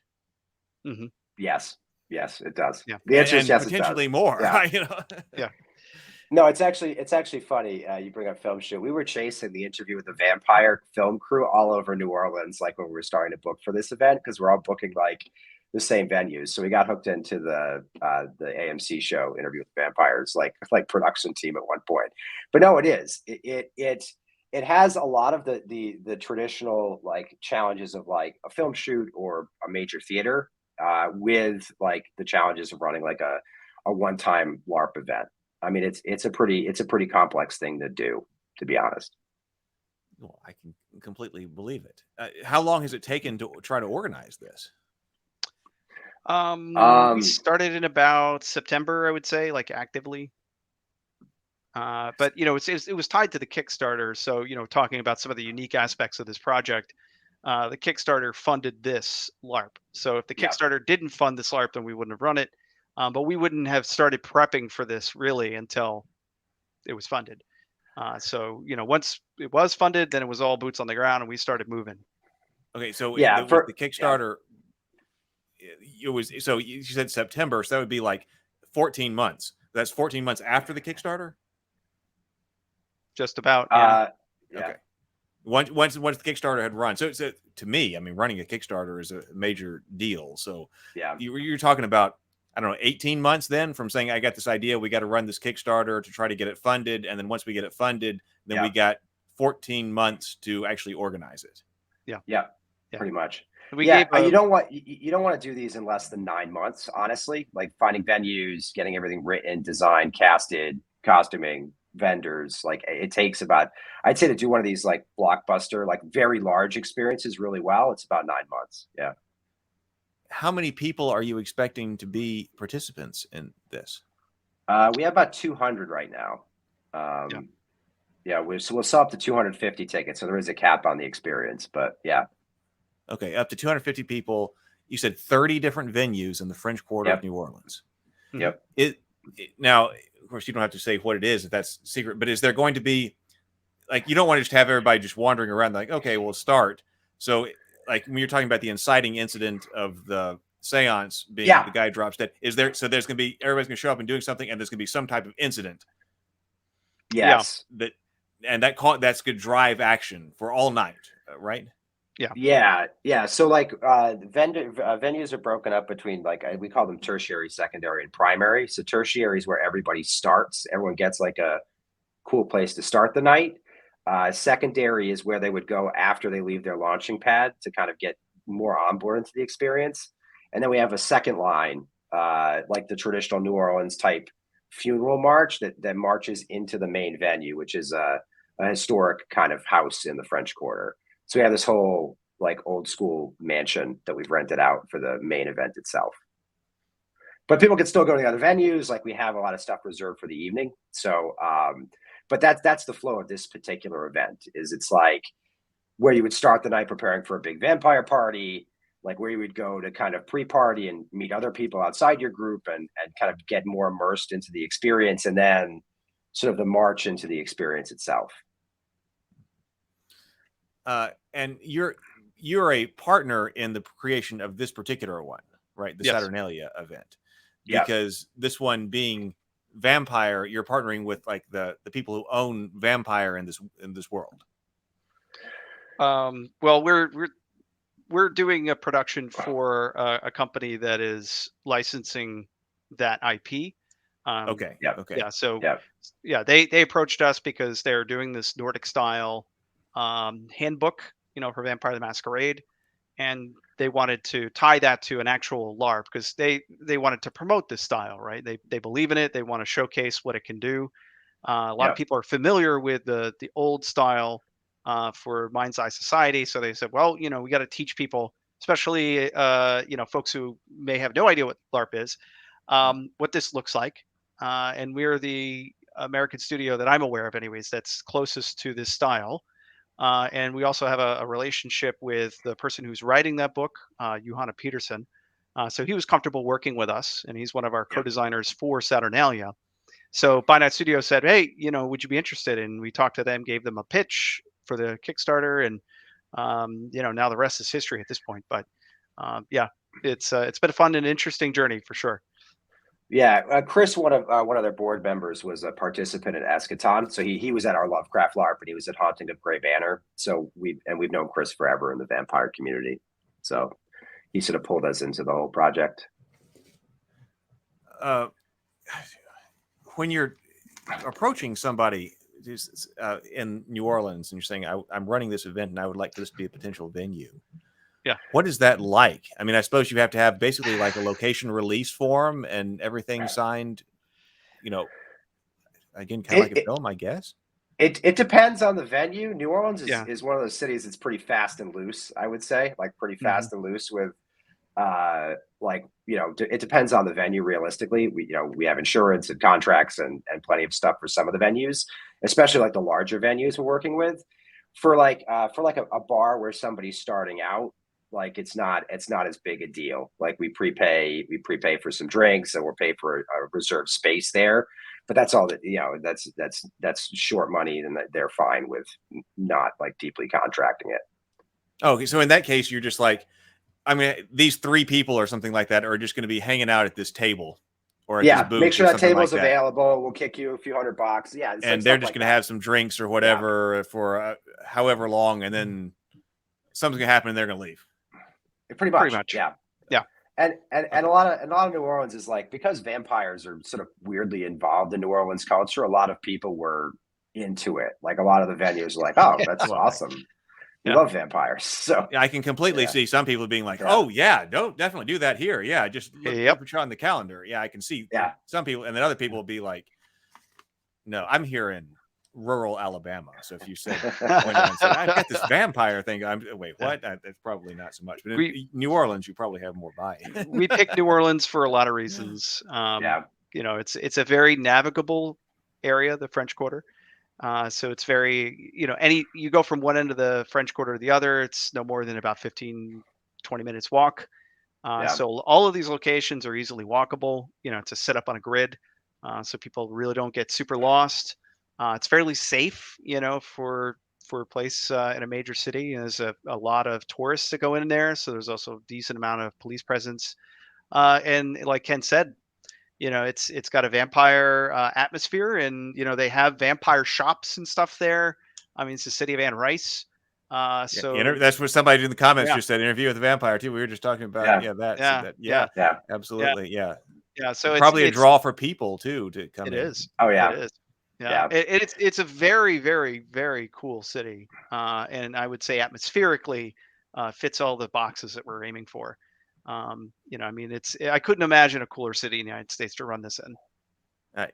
Mm-hmm. Yes, it does. Yeah. The answer is and yes, potentially it does. more. Yeah. You know? Yeah. No, it's actually funny. You bring up film shoot. We were chasing the interview with the vampire film crew all over New Orleans, like when we were starting to book for this event, because we're all booking like the same venues. So we got hooked into the AMC show Interview with Vampires, like production team at one point. But no, it is. It has a lot of the traditional like challenges of like a film shoot or a major theater, with like the challenges of running like a one-time LARP event. I mean, it's a pretty complex thing to do, to be honest. Well, I can completely believe it. How long has it taken to try to organize this? We started in about September, I would say, like actively. But you know, it was tied to the Kickstarter. So you know, talking about some of the unique aspects of this project, the Kickstarter funded this LARP. So if the Kickstarter didn't fund this LARP, then we wouldn't have run it. But we wouldn't have started prepping for this really until it was funded. So you know, once it was funded, then it was all boots on the ground, and we started moving. Okay, so with the Kickstarter, it was, so you said September, so that would be like 14 months. That's 14 months after the Kickstarter. Just about. Yeah. Okay. Once the Kickstarter had run, so to me, I mean, running a Kickstarter is a major deal. So yeah, you're talking about, I don't know, 18 months then from saying I got this idea, we got to run this Kickstarter to try to get it funded, and then once we get it funded, then we got 14 months to actually organize it. Yeah. Pretty much. You don't want to do these in less than 9 months, honestly. Like finding venues, getting everything written, designed, casted, costuming, vendors. Like it takes about, I'd say, to do one of these like blockbuster, like very large experiences really well, it's about 9 months. Yeah. How many people are you expecting to be participants in this? We have about 200 right now. We'll sell up to 250 tickets, so there is a cap on the experience, but yeah. Okay, up to 250 people. You said 30 different venues in the French Quarter of New Orleans. Yep. Now, of course, you don't have to say what it is if that's secret, but is there going to be, like, you don't want to just have everybody just wandering around like, okay, we'll start. So, like, when you're talking about the inciting incident of the seance being the guy drops dead, there's going to be, everybody's going to show up and doing something, and there's going to be some type of incident. Yes. That's going to drive action for all night, right? Yeah. So like venues are broken up between, like, we call them tertiary, secondary, and primary. So tertiary is where everybody starts. Everyone gets like a cool place to start the night. Secondary is where they would go after they leave their launching pad to kind of get more on board into the experience. And then we have a second line, like the traditional New Orleans type funeral march that marches into the main venue, which is a historic kind of house in the French Quarter. So we have this whole like old school mansion that we've rented out for the main event itself. But people can still go to the other venues. Like we have a lot of stuff reserved for the evening. So, but that's the flow of this particular event. It's like where you would start the night preparing for a big vampire party, like where you would go to kind of pre-party and meet other people outside your group and kind of get more immersed into the experience, and then sort of the march into the experience itself. And you're a partner in the creation of this particular one, right? The Saturnalia event, because this one being vampire, you're partnering with like the people who own vampire in this world. Well, we're doing a production for a company that is licensing that IP. Okay. So they approached us because they're doing this Nordic style handbook, for Vampire the Masquerade, and they wanted to tie that to an actual LARP because they wanted to promote this style, right? They believe in it. They want to showcase what it can do. A lot of people are familiar with the old style for Mind's Eye Society, so they said, well, we got to teach people, especially folks who may have no idea what LARP is. what this looks like. And we're the American studio that I'm aware of, anyways, that's closest to this style. And we also have a relationship with the person who's writing that book, Johanna Peterson. So he was comfortable working with us, and he's one of our co-designers for Saturnalia. So By Night Studio said, "Hey, would you be interested?" And we talked to them, gave them a pitch for the Kickstarter, and now the rest is history at this point. But yeah, it's been a fun and interesting journey for sure. Yeah, Chris, one of their board members, was a participant at Eschaton. So he was at our Lovecraft LARP, and he was at Haunting of Grey Banner. So we've known Chris forever in the vampire community. So he sort of pulled us into the whole project. When you're approaching somebody in New Orleans and you're saying, I'm running this event and I would like this to be a potential venue. Yeah. What is that like? I mean, I suppose you have to have basically like a location release form and everything signed, again, kind of like a film, I guess. It depends on the venue. New Orleans is one of those cities that's pretty fast and loose, I would say, like pretty fast and loose with, it depends on the venue. Realistically, we have insurance and contracts and plenty of stuff for some of the venues, especially like the larger venues we're working with. For a bar where somebody's starting out, like it's not as big a deal. Like we prepay for some drinks, and we'll pay for a reserved space there. But that's all that, that's short money, and they're fine with not like deeply contracting it. Okay, so in that case, you're just like, I mean, these 3 people or something like that are just going to be hanging out at this table, or at this booth, make sure that table's like available. We'll kick you a few $100. Yeah, and they're just going to have some drinks or whatever for however long, and then something's going to happen, and they're going to leave. Pretty much. Yeah. And a lot of New Orleans is like, because vampires are sort of weirdly involved in New Orleans culture, a lot of people were into it. Like a lot of the venues are like, oh, that's awesome. We love vampires. So I can completely see some people being like, oh yeah, don't definitely do that here. Yeah, just put you on the calendar. Yeah, I can see some people, and then other people will be like, no, I'm here in rural Alabama. So if you said, I've got this vampire thing, wait, what? That's probably not so much. But in New Orleans, you probably have more buy-in. We picked New Orleans for a lot of reasons. It's a very navigable area, the French Quarter. So it's very, you go from one end of the French Quarter to the other, it's no more than about 15, 20 minutes walk. So all of these locations are easily walkable, to set up on a grid. So people really don't get super lost. It's fairly safe, for a place in a major city. There's a lot of tourists that go in there. So there's also a decent amount of police presence. And like Ken said, it's got a vampire atmosphere, and they have vampire shops and stuff there. I mean, it's the city of Anne Rice. So that's what somebody in the comments just said. Interview with a vampire too. We were just talking about absolutely, yeah. So it's probably a draw for people too to come. It in. is. Oh yeah. It is. Yeah. It's a very, very, very cool city, and I would say atmospherically fits all the boxes that we're aiming for. I mean, I couldn't imagine a cooler city in the United States to run this in.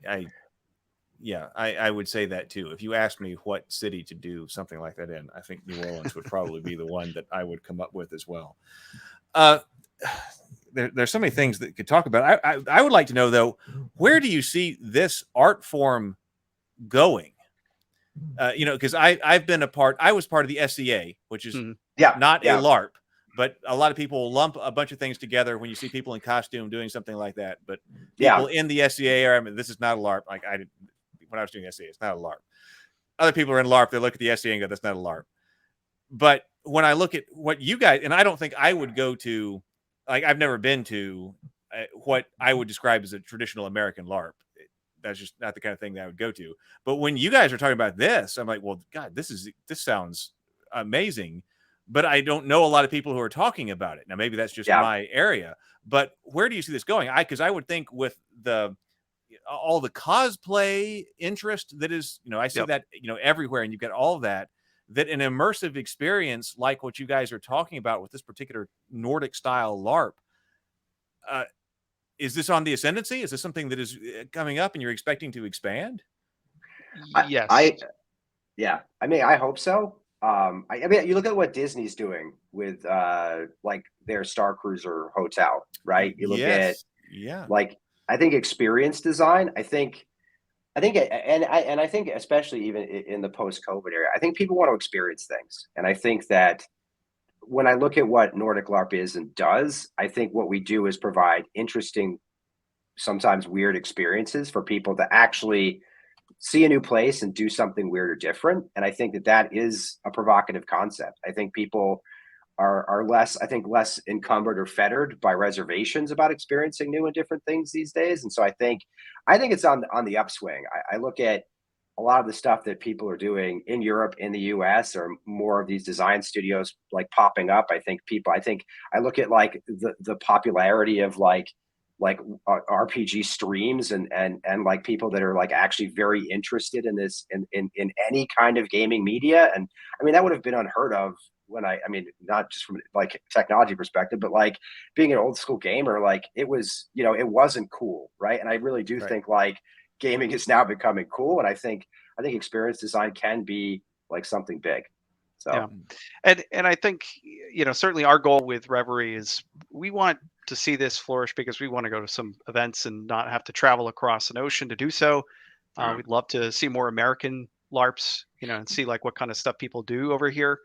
I would say that too. If you asked me what city to do something like that in, I think New Orleans would probably be the one that I would come up with as well. There's so many things that could talk about. I would like to know though, where do you see this art form going? Because I was part of the SCA, which is not a LARP. But a lot of people lump a bunch of things together when you see people in costume doing something like that. But people in the SCA are, this is not a LARP. Like when I was doing SCA, it's not a LARP. Other people are in LARP. They look at the SCA and go, that's not a LARP. But when I look at what you guys, and I don't think I would go to, like I've never been to what I would describe as a traditional American LARP. That's just not the kind of thing that I would go to. But when you guys are talking about this, I'm like, well, God, this sounds amazing. But I don't know a lot of people who are talking about it. Now, maybe that's just my area. But where do you see this going? Because I would think with all the cosplay interest that is, I see that, everywhere, and you've got all of that an immersive experience like what you guys are talking about with this particular Nordic style LARP, is this on the ascendancy? Is this something that is coming up and you're expecting to expand? Yes. I mean, I hope so. I mean, you look at what Disney's doing with like their Star Cruiser hotel, right? You look at like experience design. I think especially even in the post-COVID era, I think people want to experience things, and I think that when I look at what Nordic LARP is and does, I think what we do is provide interesting, sometimes weird experiences for people to actually see a new place and do something weird or different. And I think that is a provocative concept. I think people are less encumbered or fettered by reservations about experiencing new and different things these days. And so I think it's on the upswing. I look at a lot of the stuff that people are doing in Europe, in the US, or more of these design studios like popping up. I look at like the popularity of like RPG streams and like people that are like actually very interested in this in any kind of gaming media. And I mean, that would have been unheard of when I mean, not just from like technology perspective, but like being an old school gamer, like it was, it wasn't cool. Right. And I really do think like gaming is now becoming cool. And I think experience design can be like something big. So, yeah. And I think, certainly our goal with Reverie is we want to see this flourish because we want to go to some events and not have to travel across an ocean to do so. We'd love to see more American LARPs, and see like what kind of stuff people do over here.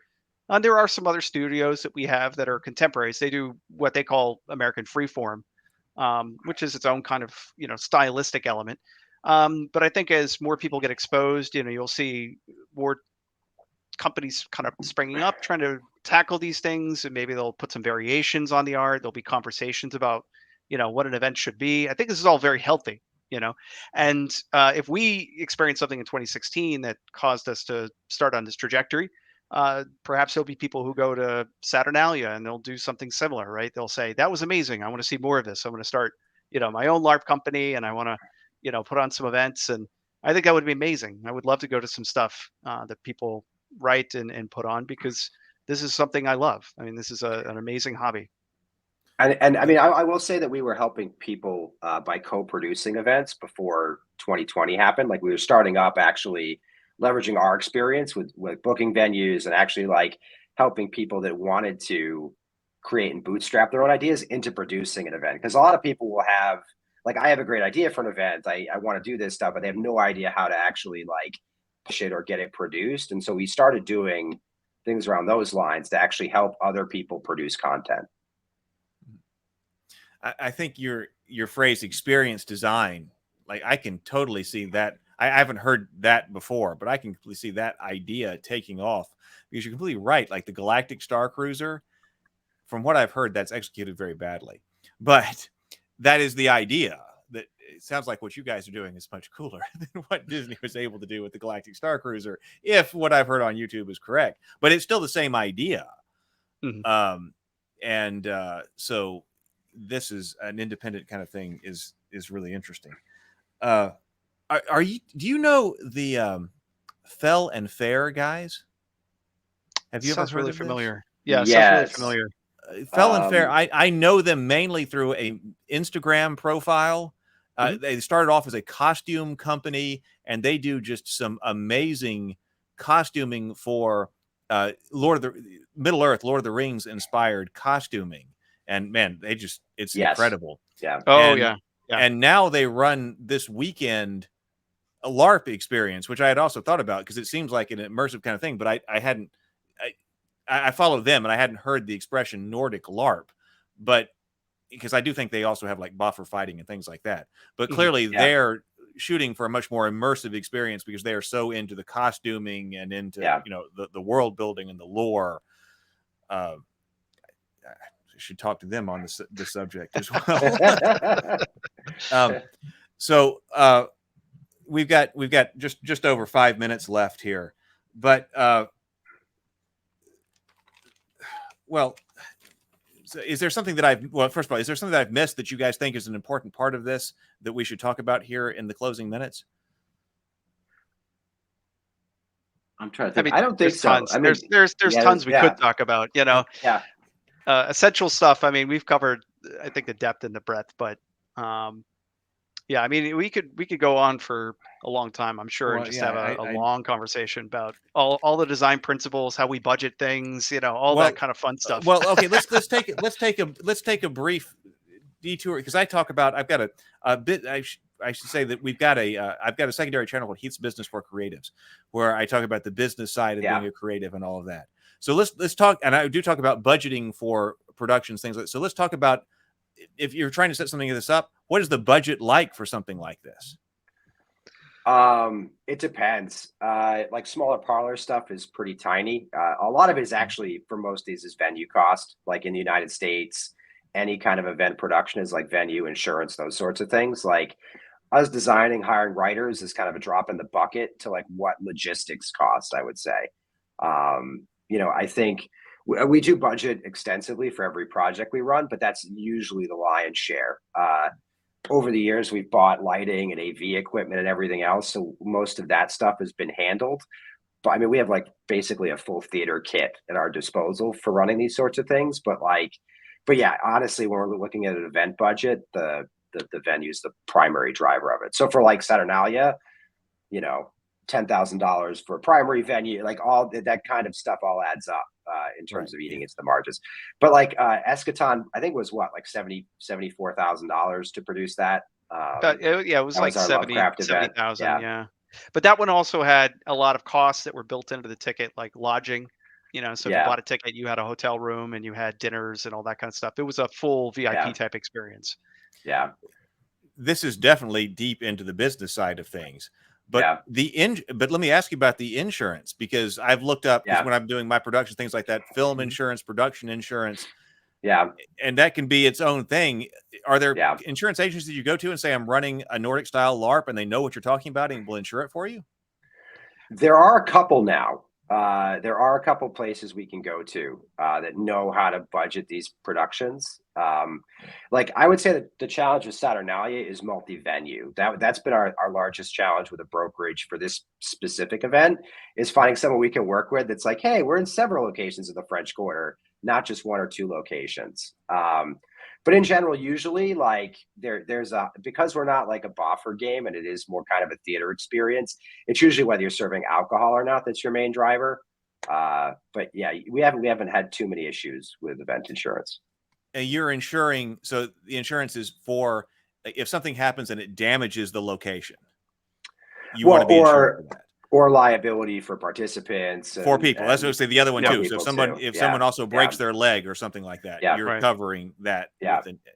And there are some other studios that we have that are contemporaries. They do what they call American freeform, which is its own kind of, stylistic element. But I think as more people get exposed, you'll see more companies kind of springing up, trying to tackle these things, and maybe they'll put some variations on the art. There'll be conversations about, what an event should be. I think this is all very healthy, and if we experienced something in 2016 that caused us to start on this trajectory, perhaps there'll be people who go to Saturnalia and they'll do something similar, right? They'll say, that was amazing. I want to see more of this. I want to start, my own LARP company, and I want to, put on some events. And I think that would be amazing. I would love to go to some stuff that people write and put on, because this is something I love. I mean, this is an amazing hobby. And I mean, I will say that we were helping people by co-producing events before 2020 happened. Like we were starting up actually leveraging our experience with booking venues and actually like helping people that wanted to create and bootstrap their own ideas into producing an event. Because a lot of people will have, like, I have a great idea for an event. I want to do this stuff, but they have no idea how to actually like push it or get it produced. And so we started doing things around those lines to actually help other people produce content. I think your phrase experience design, like I can totally see that. I haven't heard that before, but I can completely see that idea taking off, because you're completely right. Like the Galactic Star Cruiser, from what I've heard, that's executed very badly, but that is the idea. That it sounds like what you guys are doing is much cooler than what Disney was able to do with the Galactic Star Cruiser, if what I've heard on YouTube is correct. But it's still the same idea. Mm-hmm. So this is an independent kind of thing is really interesting. Do you know the Fell and Fair guys? Have you ever heard really of familiar? This? Yeah, yes. Sounds really familiar. Fell and Fair, I know them mainly through a Instagram profile. They started off as a costume company, and they do just some amazing costuming for Lord of the Rings inspired costuming. And man, it's incredible. Yeah. Oh, yeah. And now they run this weekend a LARP experience, which I had also thought about, because it seems like an immersive kind of thing, but I follow them, and I hadn't heard the expression Nordic LARP, but because I do think they also have like buffer fighting and things like that. But clearly they're shooting for a much more immersive experience, because they are so into the costuming and into the world building and the lore. I should talk to them on the subject as well. So we've got just over 5 minutes left here, but so is there something that first of all, is there something that I've missed that you guys think is an important part of this that we should talk about here in the closing minutes? I'm trying to think. I don't think so. Tons. I mean, there's tons we could talk about, essential stuff. I mean, we've covered, I think, the depth and the breadth, but I mean, we could go on for a long time, I'm sure, and just have a long conversation about all the design principles, how we budget things, all that kind of fun stuff. Well, okay, let's take a brief detour because I talk about I've got a bit. I should say that I've got a secondary channel called Heath's Business for Creatives, where I talk about the business side of being a creative and all of that. So let's talk, and I do talk about budgeting for productions, things like that. So let's talk about if you're trying to set something like this up, what is the budget like for something like this? It depends. Like smaller parlor stuff is pretty tiny. A lot of it is actually, for most of these, is venue cost. Like in the United States, any kind of event production is like venue, insurance, those sorts of things. Like us designing, hiring writers is kind of a drop in the bucket to like what logistics cost, I would say. I think we do budget extensively for every project we run, but that's usually the lion's share. Over the years, we've bought lighting and AV equipment and everything else. So most of that stuff has been handled. But I mean, we have like basically a full theater kit at our disposal for running these sorts of things. But yeah, honestly, when we're looking at an event budget, the venue is the primary driver of it. So for like Saturnalia, $10,000 for a primary venue, like all that kind of stuff all adds up in terms of eating into the margins. But like Eschaton, I think was what, like $74,000 to produce that. It was like 70,000. Yeah. But that one also had a lot of costs that were built into the ticket, like lodging. So if you bought a ticket, you had a hotel room and you had dinners and all that kind of stuff. It was a full VIP type experience. Yeah. This is definitely deep into the business side of things. But but let me ask you about the insurance, because I've looked up when I'm doing my production, things like that, film insurance, production insurance. Yeah. And that can be its own thing. Are there insurance agencies you go to and say, I'm running a Nordic style LARP, and they know what you're talking about and will insure it for you? There are a couple now. There are a couple places we can go to that know how to budget these productions. Like I would say that the challenge with Saturnalia is multi-venue. That's been our largest challenge with a brokerage for this specific event, is finding someone we can work with that's like, hey, we're in several locations of the French Quarter, not just one or two locations. But in general, usually like there's because we're not like a boffer game and it is more kind of a theater experience, it's usually whether you're serving alcohol or not that's your main driver. But yeah, we haven't had too many issues with event insurance. And you're insuring, so the insurance is for if something happens and it damages the location. You want to be insured for that. Or liability for participants. For people. That's what I say. The other one too. So if someone also breaks their leg or something like that, you're covering that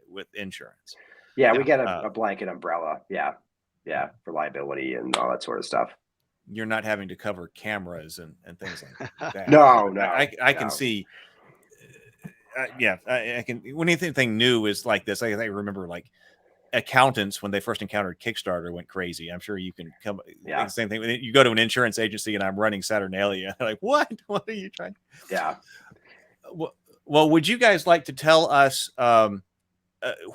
with insurance. Yeah, we get a blanket umbrella. Yeah, for liability and all that sort of stuff. You're not having to cover cameras and things like that. No. I can see. I can. When anything new is like this, I remember like accountants when they first encountered Kickstarter went crazy. I'm sure you can come. Same thing. You go to an insurance agency and I'm running Saturnalia. They're like, what? What are you trying? Yeah. Well, would you guys like to tell us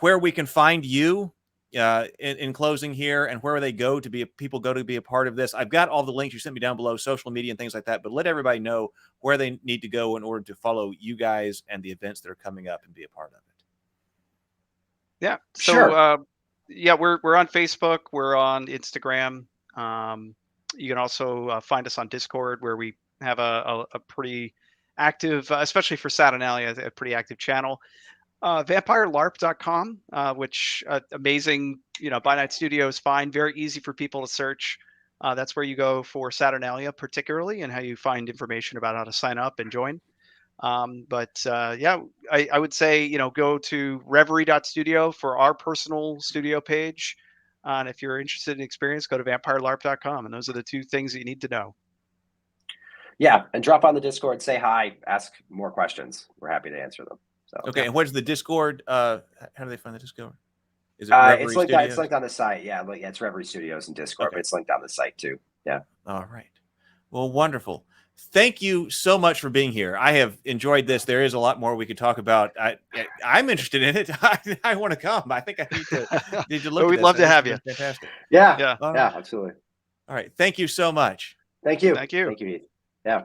where we can find you in closing here, and where they go to be people go to be a part of this? I've got all the links you sent me down below, social media and things like that, but let everybody know where they need to go in order to follow you guys and the events that are coming up and be a part of it. Yeah. So, sure. We're on Facebook. We're on Instagram. You can also find us on Discord, where we have a pretty active, especially for Saturnalia, a pretty active channel. VampireLARP.com, which amazing, by night studios find, very easy for people to search. That's where you go for Saturnalia particularly, and how you find information about how to sign up and join. I would say, go to reverie.studio for our personal studio page. And if you're interested in experience, go to vampirelarp.com. And those are the two things that you need to know. Yeah. And drop on the Discord, say hi, ask more questions. We're happy to answer them. So, okay. And what's the Discord? How do they find the Discord? Is it it's linked on the site. Yeah. It's Reverie Studios and Discord, but it's linked on the site too. Yeah. All right. Well, wonderful. Thank you so much for being here. I have enjoyed this. There is a lot more we could talk about. I'm interested in it. I want to come. I think I need to look at We'd love to have you. Fantastic. Yeah, absolutely. All right. Thank you so much. Thank you. Thank you. Thank you, Heath. Yeah.